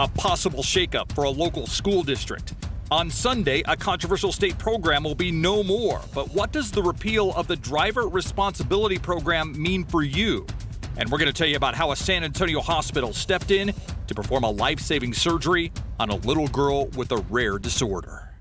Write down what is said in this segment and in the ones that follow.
A possible shakeup for a local school district. On Sunday, a controversial state program will be no more. But what does the repeal of the driver responsibility program mean for you? And we're going to tell you about how a San Antonio hospital stepped in to perform a life-saving surgery on a little girl with a rare disorder.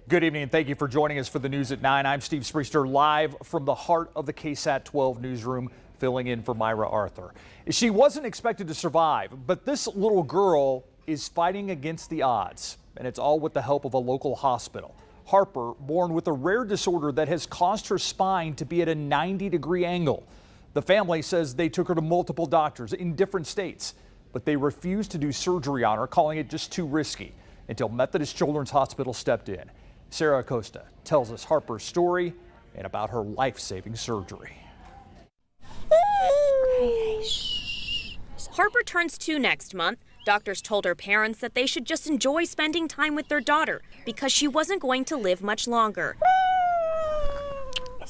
Good evening and thank you for joining us for the news at 9. I'm Steve Spriester, live from the heart of the KSAT 12 newsroom, filling in for Myra Arthur. She wasn't expected to survive, but this little girl is fighting against the odds, and it's all with the help of a local hospital. Harper, born with a rare disorder that has caused her spine to be at a 90-degree angle. The family says they took her to multiple doctors in different states, but they refused to do surgery on her, calling it just too risky, until Methodist Children's Hospital stepped in. Sarah Acosta tells us Harper's story and about her life-saving surgery. Harper turns 2 next month. Doctors told her parents that they should just enjoy spending time with their daughter because she wasn't going to live much longer.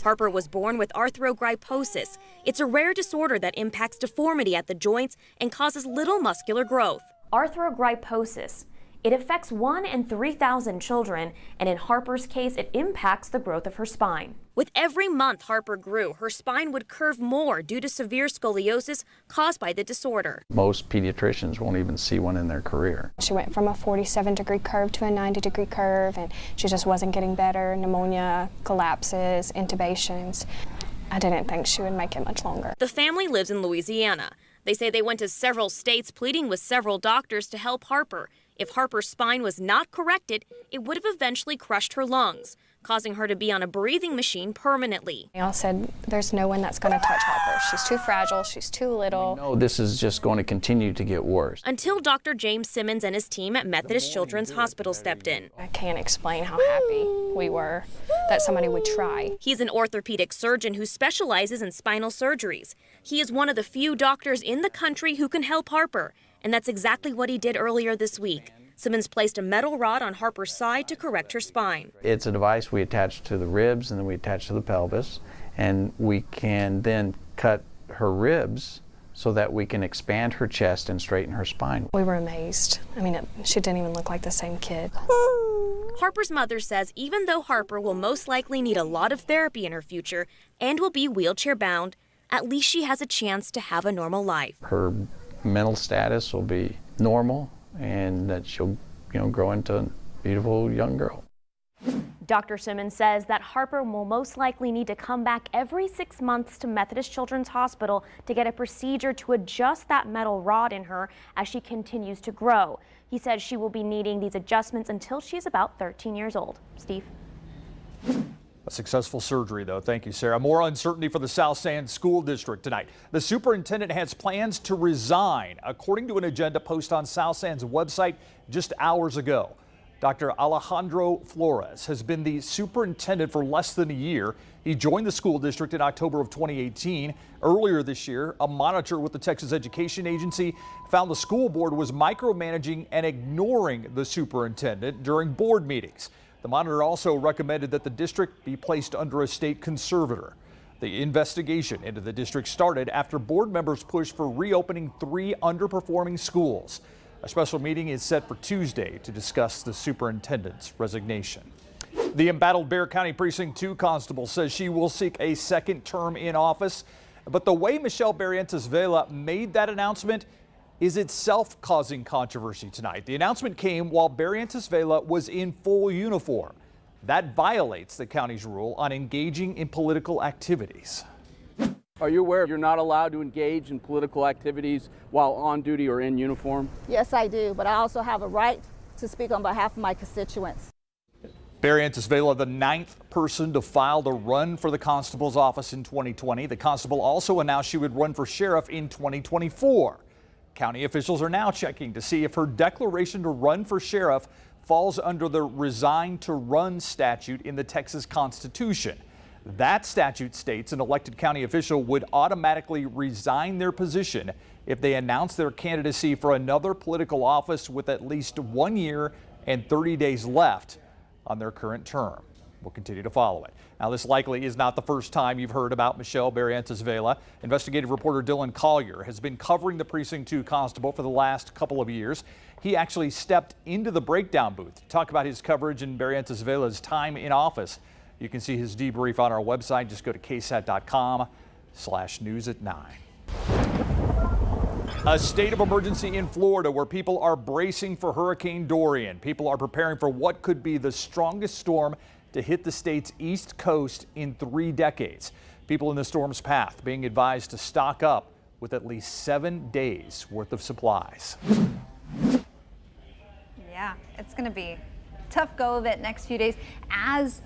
Harper was born with arthrogryposis. It's a rare disorder that impacts deformity at the joints and causes little muscular growth. Arthrogryposis. It affects 1 in 3,000 children, and in Harper's case, it impacts the growth of her spine. With every month Harper grew, her spine would curve more due to severe scoliosis caused by the disorder. Most pediatricians won't even see one in their career. She went from a 47-degree curve to a 90-degree curve, and she just wasn't getting better. Pneumonia, collapses, intubations. I didn't think she would make it much longer. The family lives in Louisiana. They say they went to several states pleading with several doctors to help Harper. If Harper's spine was not corrected, it would have eventually crushed her lungs, causing her to be on a breathing machine permanently. They all said, there's no one that's going to touch Harper. She's too fragile, she's too little. No, this is just going to continue to get worse. Until Dr. James Simmons and his team at Methodist Children's Hospital stepped in. I can't explain how happy we were that somebody would try. He's an orthopedic surgeon who specializes in spinal surgeries. He is one of the few doctors in the country who can help Harper. And that's exactly what he did earlier this week. Simmons placed a metal rod on Harper's side to correct her spine. It's a device we attach to the ribs and then we attach to the pelvis, and we can then cut her ribs so that we can expand her chest and straighten her spine. We were amazed. I mean, she didn't even look like the same kid. Harper's mother says even though Harper will most likely need a lot of therapy in her future and will be wheelchair bound, at least she has a chance to have a normal life. Her mental status will be normal, and that she'll, grow into a beautiful young girl. Dr. Simmons says that Harper will most likely need to come back every 6 months to Methodist Children's Hospital to get a procedure to adjust that metal rod in her as she continues to grow. He says she will be needing these adjustments until she's about 13 years old. Steve? A successful surgery, though. Thank you, Sarah. More uncertainty for the South San School District tonight. The superintendent has plans to resign, according to an agenda post on South San's website just hours ago. Dr. Alejandro Flores has been the superintendent for less than a year. He joined the school district in October of 2018. Earlier this year, a monitor with the Texas Education Agency found the school board was micromanaging and ignoring the superintendent during board meetings. The monitor also recommended that the district be placed under a state conservator. The investigation into the district started after board members pushed for reopening 3 underperforming schools. A special meeting is set for Tuesday to discuss the superintendent's resignation. The embattled Bexar County Precinct 2 constable says she will seek a second term in office. But the way Michelle Barrientos Vela made that announcement is itself causing controversy tonight. The announcement came while Barrientos Vela was in full uniform. That violates the county's rule on engaging in political activities. Are you aware you're not allowed to engage in political activities while on duty or in uniform? Yes, I do, but I also have a right to speak on behalf of my constituents. Barrientos Vela, the 9th person to file to run for the constable's office in 2020. The constable also announced she would run for sheriff in 2024. County officials are now checking to see if her declaration to run for sheriff falls under the resign to run statute in the Texas Constitution. That statute states an elected county official would automatically resign their position if they announce their candidacy for another political office with at least 1 year and 30 days left on their current term. We'll continue to follow it. Now, this likely is not the first time you've heard about Michelle Barrientos Vela. Investigative reporter Dylan Collier has been covering the Precinct 2 constable for the last couple of years. He actually stepped into the breakdown booth to talk about his coverage in Barrientos Vela's time in office. You can see his debrief on our website. Just go to ksat.com/news@9. A state of emergency in Florida where people are bracing for Hurricane Dorian. People are preparing for what could be the strongest storm to hit the state's east coast in 3 decades. People in the storm's path being advised to stock up with at least 7 days worth of supplies. Yeah, it's going to be a tough go of it next few days as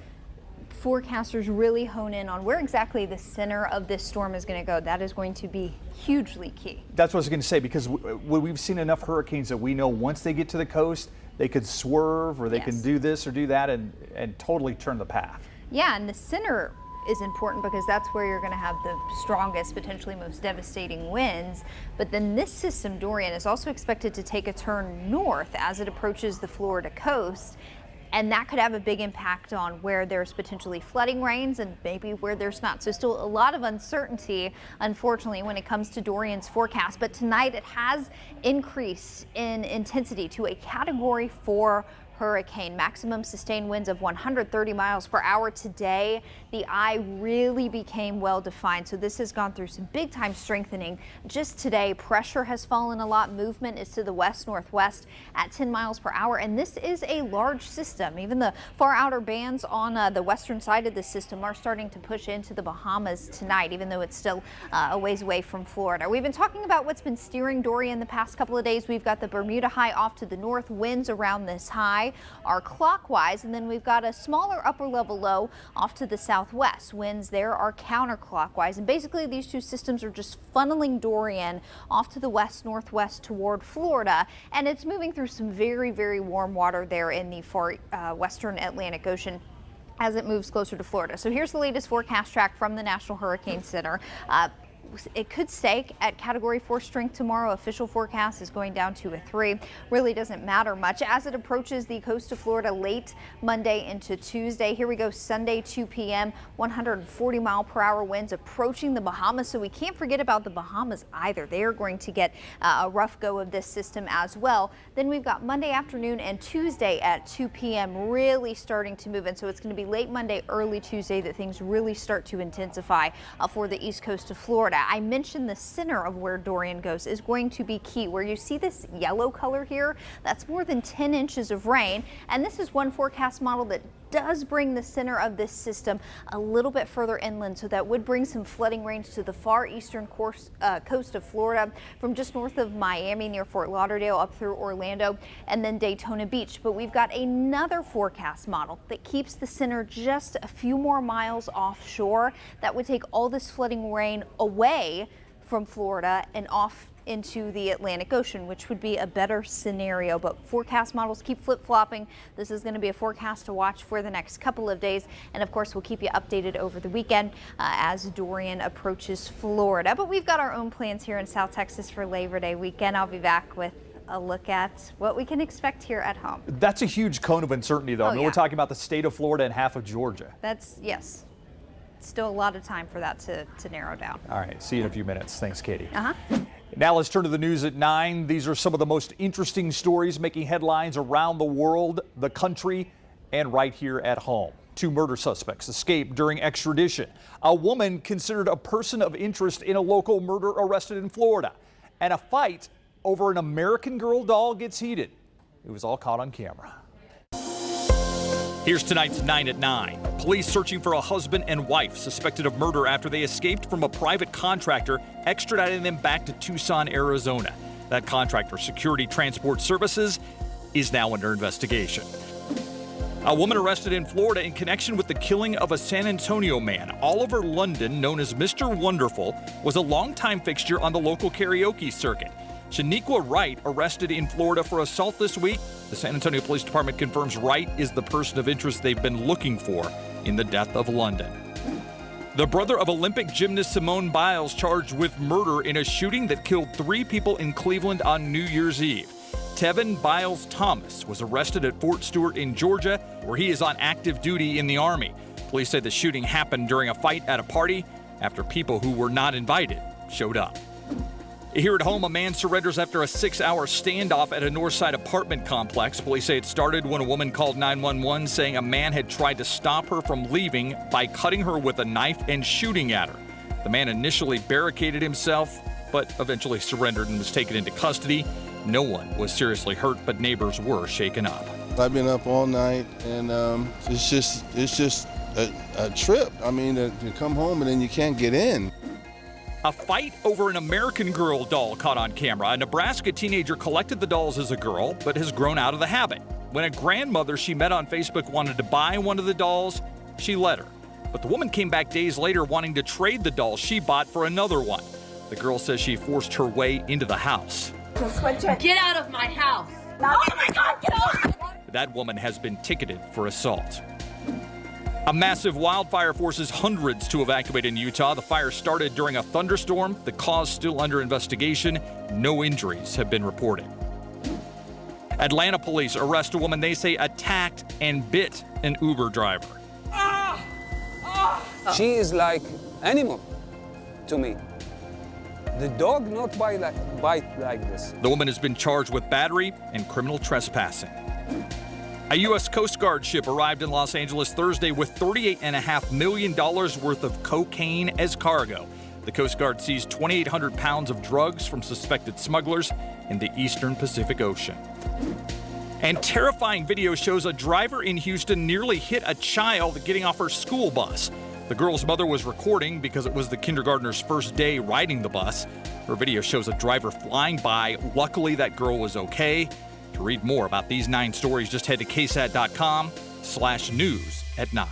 forecasters really hone in on where exactly the center of this storm is going to go. That is going to be hugely key. That's what I was going to say, because we've seen enough hurricanes that we know once they get to the coast, they could swerve or they can do this or do that and totally turn the path. Yeah, and the center is important because that's where you're going to have the strongest, potentially most devastating winds. But then this system, Dorian, is also expected to take a turn north as it approaches the Florida coast. And that could have a big impact on where there's potentially flooding rains and maybe where there's not. So still a lot of uncertainty, unfortunately, when it comes to Dorian's forecast. But tonight it has increased in intensity to a Category 4 hurricane. Maximum sustained winds of 130 miles per hour today. The eye really became well defined. So this has gone through some big time strengthening. Just today, pressure has fallen a lot. Movement is to the west-northwest at 10 miles per hour. And this is a large system. Even the far outer bands on the western side of the system are starting to push into the Bahamas tonight, even though it's still a ways away from Florida. We've been talking about what's been steering Dorian the past couple of days. We've got the Bermuda high off to the north, winds around this high are clockwise, and then we've got a smaller upper level low off to the southwest. Winds there are counterclockwise, and basically these two systems are just funneling Dorian off to the west northwest toward Florida, and it's moving through some very, very warm water there in the far western Atlantic Ocean as it moves closer to Florida. So here's the latest forecast track from the National Hurricane Center. It could stay at Category 4 strength tomorrow. Official forecast is going down to a 3. Really doesn't matter much as it approaches the coast of Florida late Monday into Tuesday. Here we go, Sunday 2 p.m. 140 mile per hour winds approaching the Bahamas. So we can't forget about the Bahamas either. They are going to get a rough go of this system as well. Then we've got Monday afternoon and Tuesday at 2 p.m. really starting to move in. So it's going to be late Monday, early Tuesday that things really start to intensify for the east coast of Florida. I mentioned the center of where Dorian goes is going to be key. Where you see this yellow color here, that's more than 10 inches of rain. And this is one forecast model that does bring the center of this system a little bit further inland. So that would bring some flooding range to the far eastern coast of Florida from just north of Miami near Fort Lauderdale up through Orlando and then Daytona Beach. But we've got another forecast model that keeps the center just a few more miles offshore. That would take all this flooding rain away from Florida and off into the Atlantic Ocean, which would be a better scenario. But forecast models keep flip-flopping. This is going to be a forecast to watch for the next couple of days. And of course, we'll keep you updated over the weekend as Dorian approaches Florida. But we've got our own plans here in South Texas for Labor Day weekend. I'll be back with a look at what we can expect here at home. That's a huge cone of uncertainty, though. I mean, we're talking about the state of Florida and half of Georgia. Yes. Still a lot of time for that to narrow down. All right, see you in a few minutes. Thanks, Katie. Now let's turn to the news at 9. These are some of the most interesting stories making headlines around the world, the country, and right here at home. 2 murder suspects escaped during extradition. A woman considered a person of interest in a local murder arrested in Florida. And a fight over an American Girl doll gets heated. It was all caught on camera. Here's tonight's 9 at 9. Police searching for a husband and wife suspected of murder after they escaped from a private contractor extraditing them back to Tucson, Arizona. That contractor, Security Transport Services, is now under investigation. A woman arrested in Florida in connection with the killing of a San Antonio man. Oliver London, known as Mr. Wonderful, was a longtime fixture on the local karaoke circuit. Shaniqua Wright arrested in Florida for assault this week. The San Antonio Police Department confirms Wright is the person of interest they've been looking for in the death of London. The brother of Olympic gymnast Simone Biles charged with murder in a shooting that killed 3 people in Cleveland on New Year's Eve. Tevin Biles Thomas was arrested at Fort Stewart in Georgia, where he is on active duty in the Army. Police say the shooting happened during a fight at a party after people who were not invited showed up. Here at home, a man surrenders after a 6-hour standoff at a Northside apartment complex. Police say it started when a woman called 911 saying a man had tried to stop her from leaving by cutting her with a knife and shooting at her. The man initially barricaded himself, but eventually surrendered and was taken into custody. No one was seriously hurt, but neighbors were shaken up. I've been up all night, and it's just a trip. I mean, to come home and then you can't get in. A fight over an American Girl doll caught on camera. A Nebraska teenager collected the dolls as a girl, but has grown out of the habit. When a grandmother she met on Facebook wanted to buy one of the dolls, she let her. But the woman came back days later wanting to trade the doll she bought for another one. The girl says she forced her way into the house. Get out of my house! Oh my God, get out! That woman has been ticketed for assault. A massive wildfire forces hundreds to evacuate in Utah. The fire started during a thunderstorm. The cause still under investigation. No injuries have been reported. Atlanta police arrest a woman they say attacked and bit an Uber driver. She is like animal to me. The dog not bite like this. The woman has been charged with battery and criminal trespassing. A U.S. Coast Guard ship arrived in Los Angeles Thursday with $38.5 million worth of cocaine as cargo. The Coast Guard seized 2,800 pounds of drugs from suspected smugglers in the eastern Pacific Ocean. And terrifying video shows a driver in Houston nearly hit a child getting off her school bus. The girl's mother was recording because it was the kindergartner's first day riding the bus. Her video shows a driver flying by. Luckily, that girl was okay. To read more about these 9 stories, just head to ksat.com/news at 9.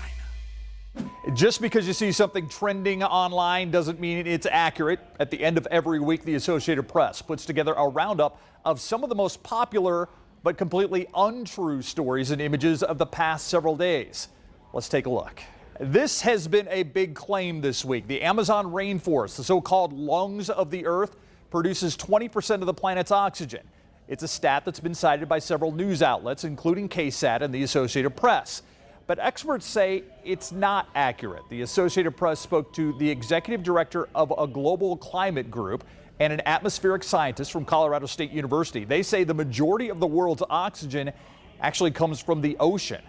Just because you see something trending online doesn't mean it's accurate. At the end of every week, the Associated Press puts together a roundup of some of the most popular but completely untrue stories and images of the past several days. Let's take a look. This has been a big claim this week. The Amazon rainforest, the so-called lungs of the earth, produces 20% of the planet's oxygen. It's a stat that's been cited by several news outlets, including KSAT and the Associated Press. But experts say it's not accurate. The Associated Press spoke to the executive director of a global climate group and an atmospheric scientist from Colorado State University. They say the majority of the world's oxygen actually comes from the ocean.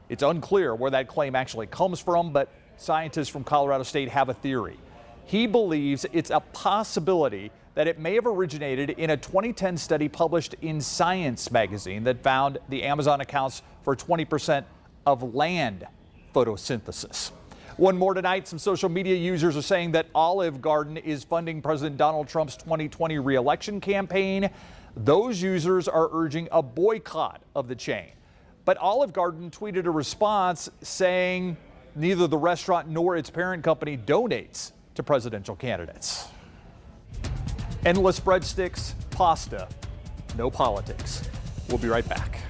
It's unclear where that claim actually comes from, but scientists from Colorado State have a theory. He believes it's a possibility that it may have originated in a 2010 study published in Science magazine that found the Amazon accounts for 20% of land photosynthesis. One more tonight, some social media users are saying that Olive Garden is funding President Donald Trump's 2020 re-election campaign. Those users are urging a boycott of the chain. But Olive Garden tweeted a response saying neither the restaurant nor its parent company donates to presidential candidates. Endless breadsticks, pasta, no politics. We'll be right back.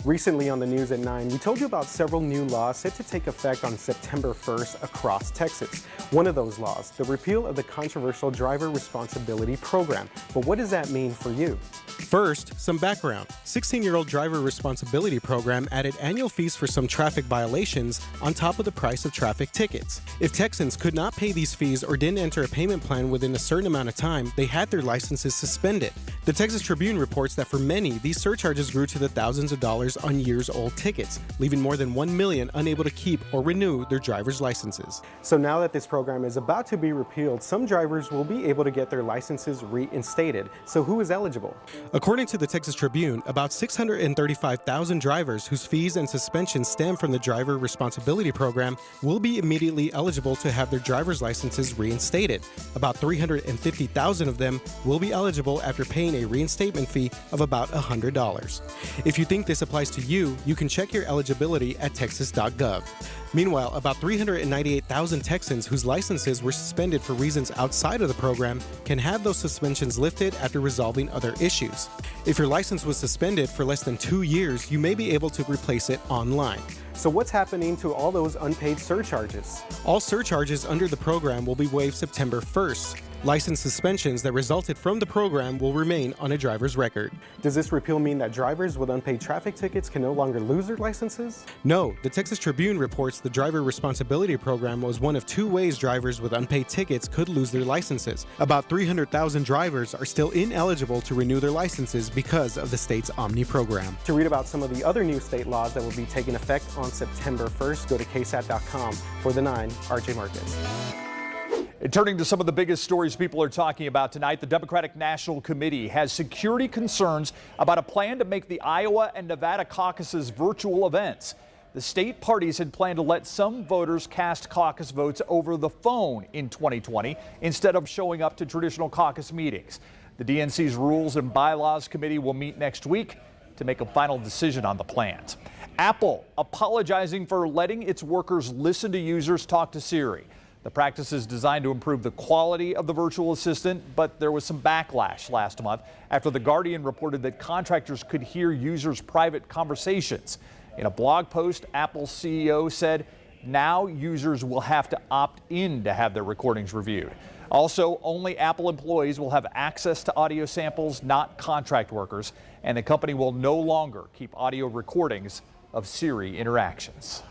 Recently on the news at 9, we told you about several new laws set to take effect on September 1st across Texas. One of those laws, the repeal of the controversial driver responsibility program. But what does that mean for you? First, some background. 16-year-old driver responsibility program added annual fees for some traffic violations on top of the price of traffic tickets. If Texans could not pay these fees or didn't enter a payment plan within a certain amount of time, they had their licenses suspended. The Texas Tribune reports that for many, these surcharges grew to the thousands of dollars on years-old tickets, leaving more than 1 million unable to keep or renew their driver's licenses. So now that this program is about to be repealed, some drivers will be able to get their licenses reinstated. So who is eligible? According to the Texas Tribune, about 635,000 drivers whose fees and suspensions stem from the driver responsibility program will be immediately eligible to have their driver's licenses reinstated. About 350,000 of them will be eligible after paying a reinstatement fee of about $100. If you think this applies to you, you can check your eligibility at texas.gov. Meanwhile, about 398,000 Texans whose licenses were suspended for reasons outside of the program can have those suspensions lifted after resolving other issues. If your license was suspended for less than 2 years, you may be able to replace it online. So what's happening to all those unpaid surcharges? All surcharges under the program will be waived September 1st. License suspensions that resulted from the program will remain on a driver's record. Does this repeal mean that drivers with unpaid traffic tickets can no longer lose their licenses? No, the Texas Tribune reports the driver responsibility program was one of 2 ways drivers with unpaid tickets could lose their licenses. About 300,000 drivers are still ineligible to renew their licenses because of the state's Omni program. To read about some of the other new state laws that will be taking effect on September 1st, go to KSAT.com. For the 9, RJ Marcus. Turning to some of the biggest stories people are talking about tonight, the Democratic National Committee has security concerns about a plan to make the Iowa and Nevada caucuses virtual events. The state parties had planned to let some voters cast caucus votes over the phone in 2020 instead of showing up to traditional caucus meetings. The DNC's Rules and Bylaws Committee will meet next week to make a final decision on the plans. Apple apologizing for letting its workers listen to users talk to Siri. The practice is designed to improve the quality of the virtual assistant, but there was some backlash last month after The Guardian reported that contractors could hear users' private conversations. In a blog post, Apple's CEO said now users will have to opt in to have their recordings reviewed. Also, only Apple employees will have access to audio samples, not contract workers, and the company will no longer keep audio recordings of Siri interactions.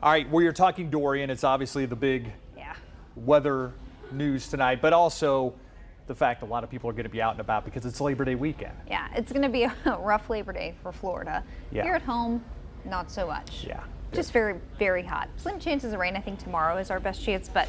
All right, we are talking Dorian. It's obviously the big weather news tonight, but also the fact a lot of people are going to be out and about because it's Labor Day weekend. Yeah, it's going to be a rough Labor Day for Florida. Yeah. Here at home, not so much. Yeah. Just very, very hot. Slim chances of rain. I think tomorrow is our best chance, but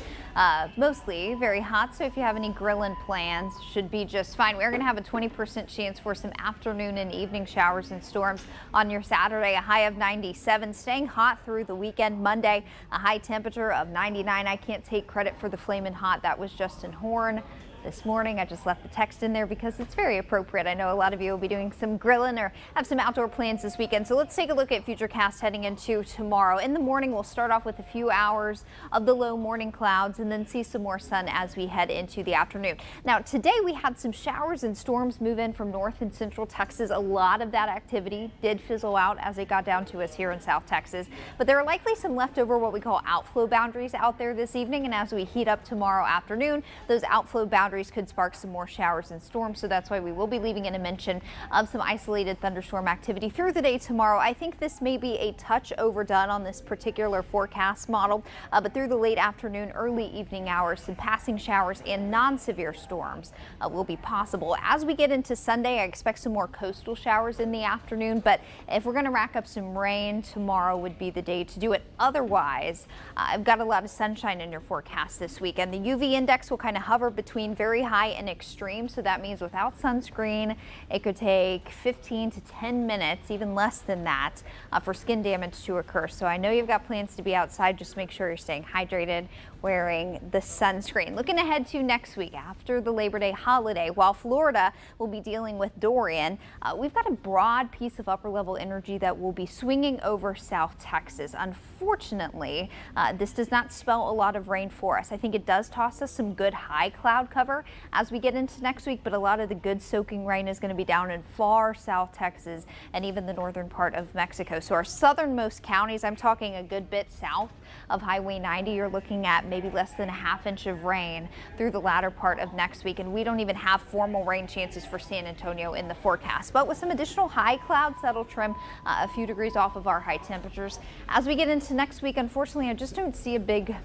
mostly very hot. So if you have any grilling plans, should be just fine. We're going to have a 20% chance for some afternoon and evening showers and storms on your Saturday. A high of 97, staying hot through the weekend. Monday, a high temperature of 99. I can't take credit for the flaming hot. That was Justin Horn. This morning, I just left the text in there because it's very appropriate. I know a lot of you will be doing some grilling or have some outdoor plans this weekend. So let's take a look at Futurecast heading into tomorrow. In the morning, we'll start off with a few hours of the low morning clouds and then see some more sun as we head into the afternoon. Now, today we had some showers and storms move in from north and central Texas. A lot of that activity did fizzle out as it got down to us here in South Texas. But there are likely some leftover what we call outflow boundaries out there this evening. And as we heat up tomorrow afternoon, those outflow boundaries could spark some more showers and storms, so that's why we will be leaving in a mention of some isolated thunderstorm activity through the day tomorrow. I think this may be a touch overdone on this particular forecast model, but through the late afternoon, early evening hours, some passing showers and non-severe storms will be possible. As we get into Sunday, I expect some more coastal showers in the afternoon, but if we're going to rack up some rain, tomorrow would be the day to do it. Otherwise, I've got a lot of sunshine in your forecast this week, and the UV index will kind of hover between very high and extreme, so that means without sunscreen it could take 15 to 10 minutes, even less than that, for skin damage to occur. So I know you've got plans to be outside. Just make sure you're staying hydrated, wearing the sunscreen. Looking ahead to next week after the Labor Day holiday, while Florida will be dealing with Dorian, we've got a broad piece of upper level energy that will be swinging over South Texas. Unfortunately, this does not spell a lot of rain for us. I think it does toss us some good high cloud cover recover as we get into next week, but a lot of the good soaking rain is going to be down in far South Texas and even the northern part of Mexico. So our southernmost counties, I'm talking a good bit south of Highway 90, you're looking at maybe less than a ½ inch of rain through the latter part of next week. And we don't even have formal rain chances for San Antonio in the forecast, but with some additional high clouds that'll trim a few degrees off of our high temperatures. As we get into next week, unfortunately, I just don't see a big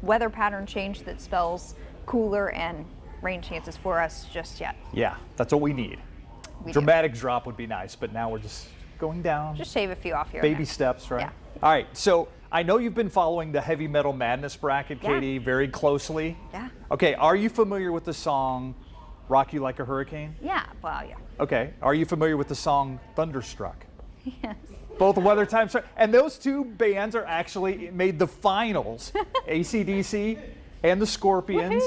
weather pattern change that spells cooler and rain chances for us just yet. Yeah, that's what we need. Dramatic drop would be nice, but now we're just going down. Just shave a few off here. Baby steps, right? Yeah. All right, so I know you've been following the Heavy Metal Madness bracket, Katie, very closely. Yeah. Okay, are you familiar with the song Rock You Like a Hurricane? Yeah, well, yeah. Okay, are you familiar with the song Thunderstruck? Yes. Both Weather Time, and those two bands are actually made the finals. AC/DC and the Scorpions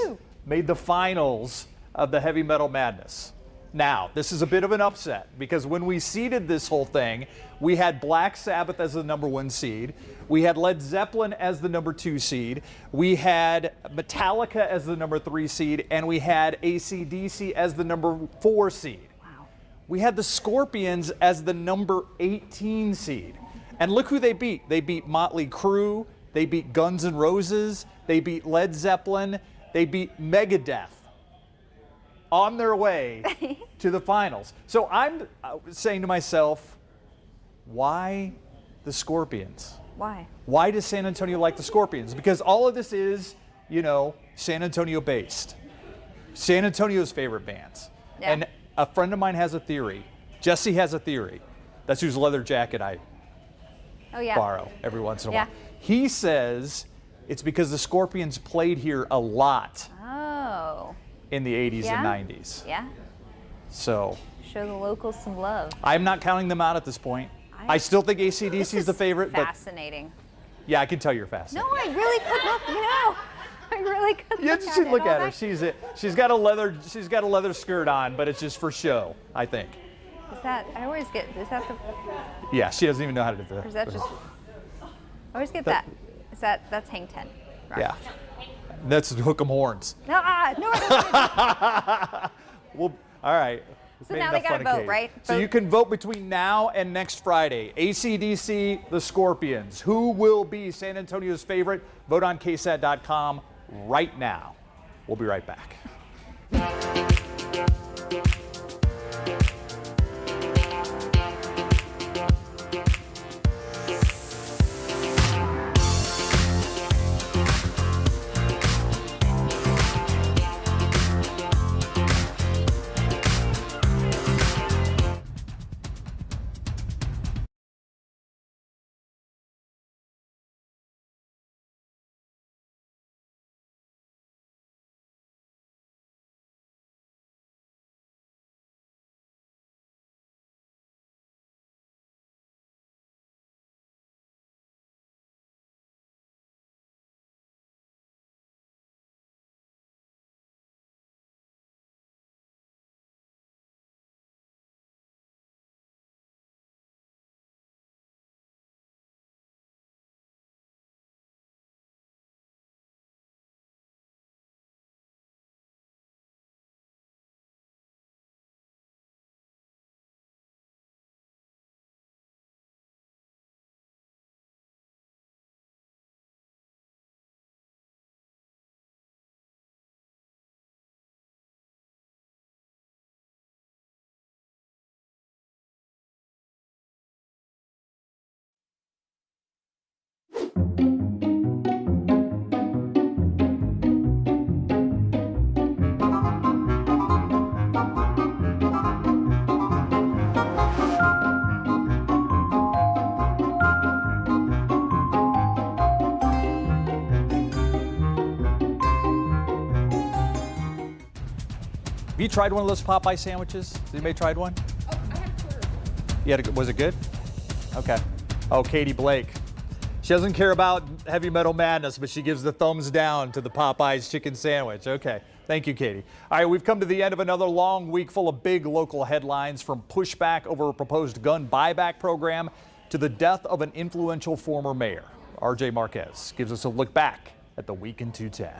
made the finals of the Heavy Metal Madness. Now, this is a bit of an upset because when we seeded this whole thing, we had Black Sabbath as the #1 seed. We had Led Zeppelin as the #2 seed. We had Metallica as the #3 seed, and we had AC/DC as the #4 seed. We had the Scorpions as the #18 seed. And look who they beat. They beat Motley Crue, they beat Guns N' Roses, they beat Led Zeppelin, they beat Megadeth on their way to the finals. So I'm saying to myself, why the Scorpions? Why? Why does San Antonio like the Scorpions? Because all of this is, you know, San Antonio based. San Antonio's favorite bands. Yeah. And a friend of mine has a theory. Jesse has a theory. That's whose leather jacket I borrow every once in a while. He says it's because the Scorpions played here a lot in the 80s and 90s. Yeah. So Show the locals some love. I'm not counting them out at this point. I still think AC/DC is the favorite. Fascinating. But yeah, I can tell you're fascinated. No, I really could look, I really could Look at her. She's got a leather skirt on, but it's just for show, I think. Is that the? Yeah, she doesn't even know how to do that. Or is that just? I always get that. That's hang 10. Right. Yeah. That's hook 'em horns. No, no. Well, all right. So now they got to vote, right? So you can vote between now and next Friday. AC/DC, the Scorpions. Who will be San Antonio's favorite? Vote on KSAT.com right now. We'll be right back. Have you tried one of those Popeye sandwiches? Has anybody tried one? Oh, I had a Was it good? Okay. Oh, Katie Blake. She doesn't care about Heavy Metal Madness, but she gives the thumbs down to the Popeyes chicken sandwich. Okay. Thank you, Katie. All right, we've come to the end of another long week full of big local headlines, from pushback over a proposed gun buyback program to the death of an influential former mayor. RJ Marquez gives us a look back at the week in 210.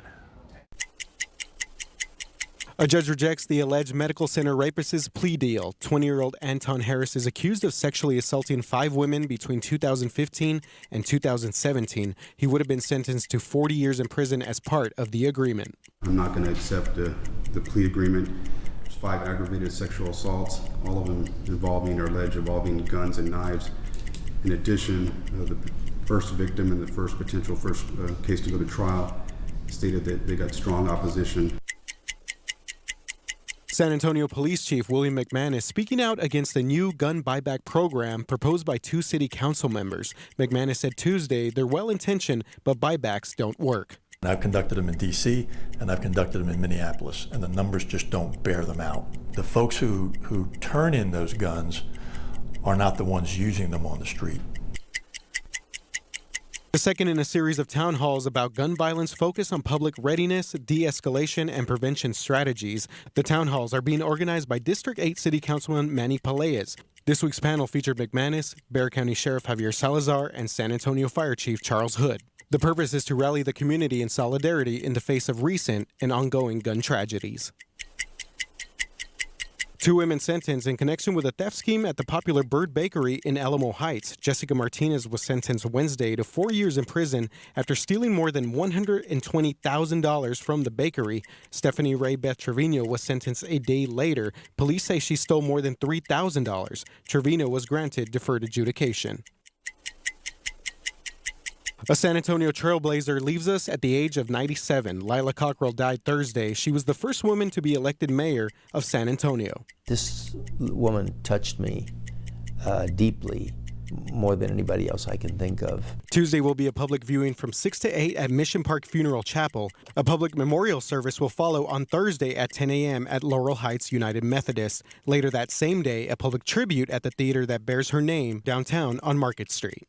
A judge rejects the alleged medical center rapist's plea deal. 20-year-old Anton Harris is accused of sexually assaulting 5 women between 2015 and 2017. He would have been sentenced to 40 years in prison as part of the agreement. I'm not going to accept the plea agreement. There's 5 aggravated sexual assaults, all of them involving or alleged involving guns and knives. In addition, the first victim and the first potential case to go to trial stated that they got strong opposition. San Antonio Police Chief William McManus speaking out against the new gun buyback program proposed by 2 city council members. McManus said Tuesday they're well-intentioned, but buybacks don't work. I've conducted them in D.C. and I've conducted them in Minneapolis, and the numbers just don't bear them out. The folks who turn in those guns are not the ones using them on the street. The second in a series of town halls about gun violence focus on public readiness, de-escalation, and prevention strategies. The town halls are being organized by District 8 City Councilman Manny Pelaez. This week's panel featured McManus, Bexar County Sheriff Javier Salazar, and San Antonio Fire Chief Charles Hood. The purpose is to rally the community in solidarity in the face of recent and ongoing gun tragedies. 2 women sentenced in connection with a theft scheme at the popular Bird Bakery in Alamo Heights. Jessica Martinez was sentenced Wednesday to 4 years in prison after stealing more than $120,000 from the bakery. Stephanie Ray Beth Trevino was sentenced a day later. Police say she stole more than $3,000. Trevino was granted deferred adjudication. A San Antonio trailblazer leaves us at the age of 97. Lila Cockrell died Thursday. She was the first woman to be elected mayor of San Antonio. This woman touched me deeply, more than anybody else I can think of. Tuesday will be a public viewing from 6 to 8 at Mission Park Funeral Chapel. A public memorial service will follow on Thursday at 10 a.m. at Laurel Heights United Methodist. Later that same day, a public tribute at the theater that bears her name downtown on Market Street.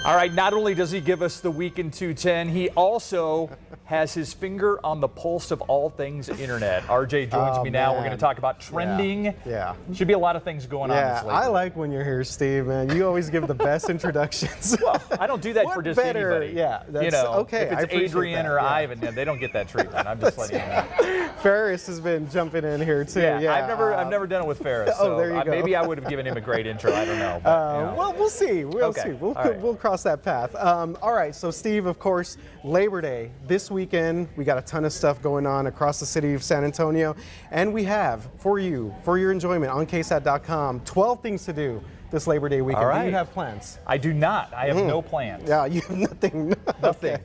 All right, not only does he give us the week in 210, he also has his finger on the pulse of all things internet. RJ joins me now. We're going to talk about trending. Yeah. Should be a lot of things going on this week. I like when you're here, Steve, man. You always give the best introductions. Well, I don't do that for just anybody. Yeah, that's you know, okay. If it's Adrian or Ivan, they don't get that treatment. I'm just letting you know. Ferris has been jumping in here too. Yeah, I've never done it with Ferris. So there you go. Maybe I would have given him a great intro. I don't know. But, you know. Well, we'll see. We'll see. We'll cross that path. All right. So, Steve, of course, Labor Day this weekend. We got a ton of stuff going on across the city of San Antonio, and we have for you, for your enjoyment on KSAT.com, 12 things to do this Labor Day weekend. All right. Do you have plans? I do not. I have no plans. Yeah, you have nothing. Nothing.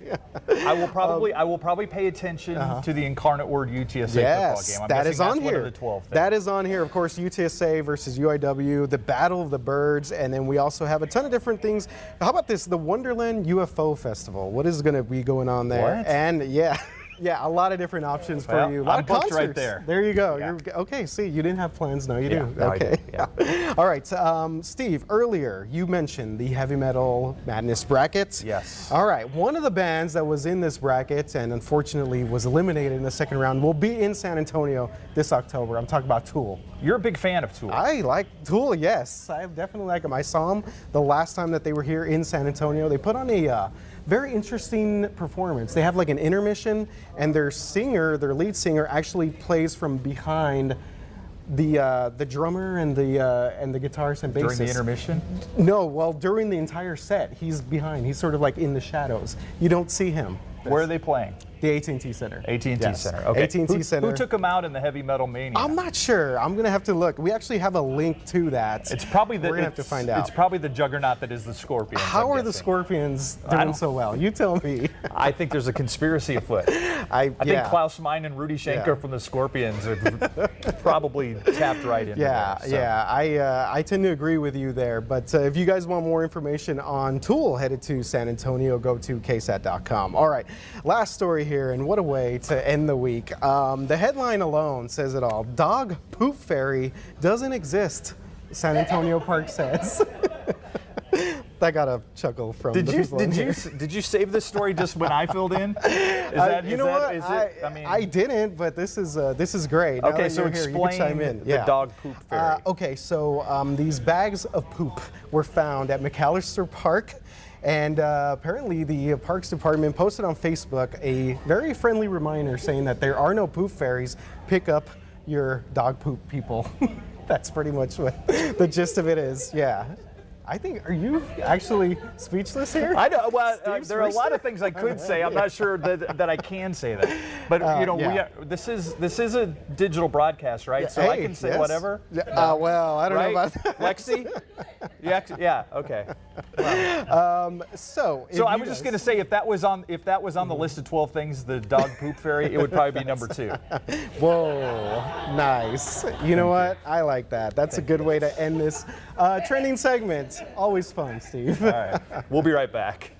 I will probably pay attention to the Incarnate Word UTSA football game. That is on here. One of the 12 things. That is on here. Of course, UTSA versus UIW, the Battle of the Birds, and then we also have a ton of different things. How about this? The Wonderland UFO Festival. What is going to be going on there? What? And yeah, a lot of different options for you. A lot I'm of booked concerts. right there. There you go. Yeah. Okay, see, you didn't have plans. Now you do. No, okay. I do. Yeah. All right, Steve, earlier you mentioned the Heavy Metal Madness bracket. Yes. All right, one of the bands that was in this bracket and unfortunately was eliminated in the second round will be in San Antonio this October. I'm talking about Tool. You're a big fan of Tool. I like Tool, yes. I definitely like them. I saw them the last time that they were here in San Antonio. They put on a very interesting performance. They have like an intermission, and their lead singer, actually plays from behind the drummer and the guitarist and bassist. During the intermission? No, well, during the entire set, he's behind. He's sort of like in the shadows. You don't see him. Where are they playing? The AT&T Center. AT&T Yes. Center. Okay. AT&T Center. Who took them out in the Heavy Metal Mania? I'm not sure. I'm gonna have to look. We actually have a link to that. It's probably we're gonna have to find out. It's probably the juggernaut that is the Scorpions. How are the Scorpions doing so well? You tell me. I think there's a conspiracy afoot. I think Klaus Meine and Rudy Schenker from the Scorpions are probably tapped right into there. So. Yeah. I tend to agree with you there. But if you guys want more information on Tool headed to San Antonio, go to KSAT.com. All right. Last story here, and what a way to end the week. The headline alone says it all. Dog poop fairy doesn't exist, San Antonio Park says. I got a chuckle from the people in here. Did you save this story just when I filled in? I didn't, but this is great. Okay, so explain the dog poop fairy. Okay, so these bags of poop were found at McAllister Park, And apparently the Parks Department posted on Facebook a very friendly reminder saying that there are no poop fairies. Pick up your dog poop, people. That's pretty much what the gist of it is. Yeah. I think, are you actually speechless here? I know. Well, there are a lot of things I could say. I'm not sure that I can say that. But you know, yeah. this is a digital broadcast, right? So I can say yes. whatever. Well, I don't know about that. Lexi? Yeah. Okay. So I was just going to say, if that was on the list of 12 things, the dog poop fairy, it would probably be number 2. Whoa, nice. You know what? I like that. That's a good way to end this trending segment. Always fun, Steve. All right. We'll be right back.